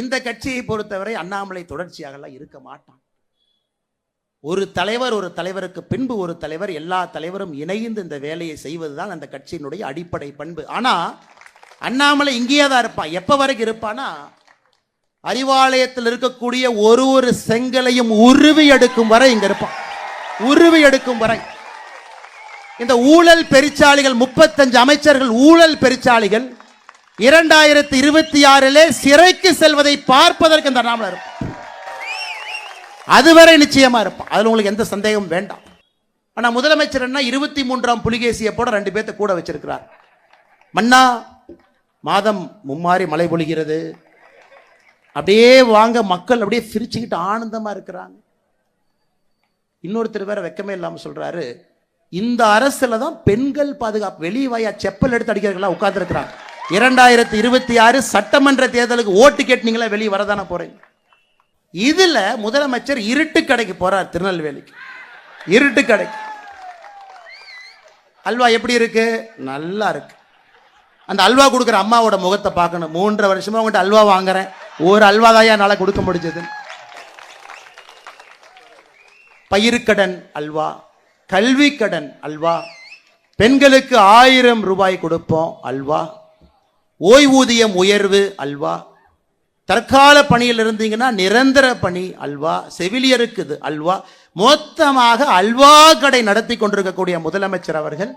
இந்த கட்சியை பொறுத்தவரை அண்ணாமலை தொடர்ச்சியாகலாம் இருக்க மாட்டான். ஒரு தலைவருக்கு பின்பு ஒரு தலைவர், எல்லா தலைவரும் இணைந்து இந்த வேலையை செய்வதுதான் அந்த கட்சியினுடைய அடிப்படை பண்பு. ஆனா அண்ணாமலை இங்கேயே தான் இருப்பான். எப்ப வரைக்கும் இருப்பானா, அறிவாலயத்தில் இருக்கக்கூடிய ஒரு செங்கலையும் உருவி எடுக்கும் வரை இங்க இருப்பான். உருவி எடுக்கும் வரை. இந்த ஊழல் பெருச்சாளிகள் 35 அமைச்சர்கள் ஊழல் பெருச்சாளிகள் 2026 சிறைக்கு செல்வதை பார்ப்பதற்கு இந்த அண்ணாமலை இருப்பான். அதுவரை நிச்சயமா இருப்பான். அதுல உங்களுக்கு எந்த சந்தேகம் வேண்டாம். ஆனா முதலமைச்சர் என்ன 23ஆம் புலிகேசியை போட 2 பேர்த்த கூட வச்சிருக்கிறார். மன்னா மாதம் மும்மாறி மழை பொழிகிறது, அப்படியே வாங்க மக்கள் அப்படியே சிரிச்சுக்கிட்டு ஆனந்தமா இருக்கிறாங்க. இன்னொருத்தர் வேற வெக்கமே இல்லாம சொல்றாரு, இந்த அரசுல தான் பெண்கள் பாதுகாப்பு, வெளியே வாயா செப்பல் எடுத்து அடிக்கிறவங்களா உட்கார்ந்து இருக்கிறாங்க. 2026 சட்டமன்ற தேர்தலுக்கு ஓட்டு கேட்டீங்களா, வெளியே வரதானே போறீங்க. இதுல முதலமைச்சர் இருட்டு கடைக்கு போறார். திருநெல்வேலிக்கு இருட்டு கடைக்கு. அல்வா எப்படி இருக்கு? நல்லா இருக்கு. அந்த அல்வா கொடுக்குற அம்மாவோட முகத்தை பார்க்கணும். 3.5 வருஷமா உங்கள்கிட்ட அல்வா வாங்குறேன், ஒரு அல்வா தான் என்னால் கொடுக்க முடிஞ்சது. பயிர்க்கடன் அல்வா, கல்வி கடன் அல்வா, பெண்களுக்கு 1000 ரூபாய் கொடுப்போம் அல்வா, ஓய்வூதியம் உயர்வு அல்வா, தற்கால பணியில் இருந்தீங்கன்னா நிரந்தர பணி அல்வா, செவிலியருக்கு அல்வா, மொத்தமாக அல்வா கடை நடத்தி கொண்டிருக்கக்கூடிய முதலமைச்சர் அவர்கள்